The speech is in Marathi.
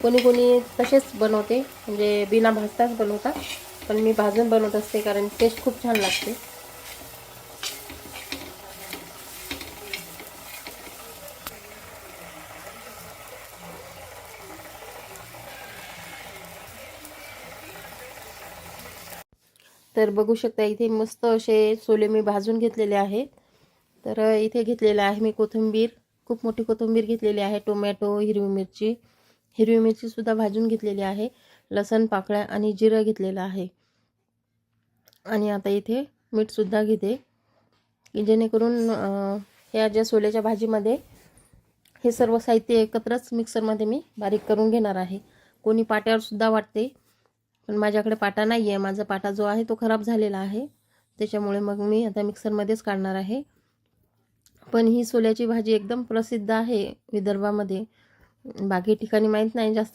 कोणी कोणी तसेच बनवते, म्हणजे बिना भाजताच बनवतात, पण मी भाजून बनवत असते कारण टेस्ट खूप छान लागते. तर बघू शकता इथे मस्त असे सोले मी भाजून घेतलेले आहेत. तर इथे घेतलेलं आहे मी कोथिंबीर, खूप मोठी कोथिंबीर घेतलेली आहे, टोमॅटो, हिरवी मिरची सुद्धा भाजून घेतलेली आहे, लसण पाकळ्या आणि जिरं घेतलेलं आहे. आणि आता इथे मीठ सुद्धा घेते की जेणेकरून ह्या ज्या सोल्याच्या भाजीमध्ये हे सर्व साहित्य एकत्रच मिक्सरमध्ये मी बारीक करून घेणार आहे. कोणी पाट्यावर सुद्धा वाटते, पण माझ्याकडे पाटा नाही आहे. माझा पाटा जो आहे तो खराब झालेला आहे, त्याच्यामुळे मग मी आता मिक्सरमध्येच काढणार आहे. पण ही सोल्याची भाजी एकदम प्रसिद्ध आहे विदर्भामध्ये, बाकी ठिकाणी माहीत नाही जास्त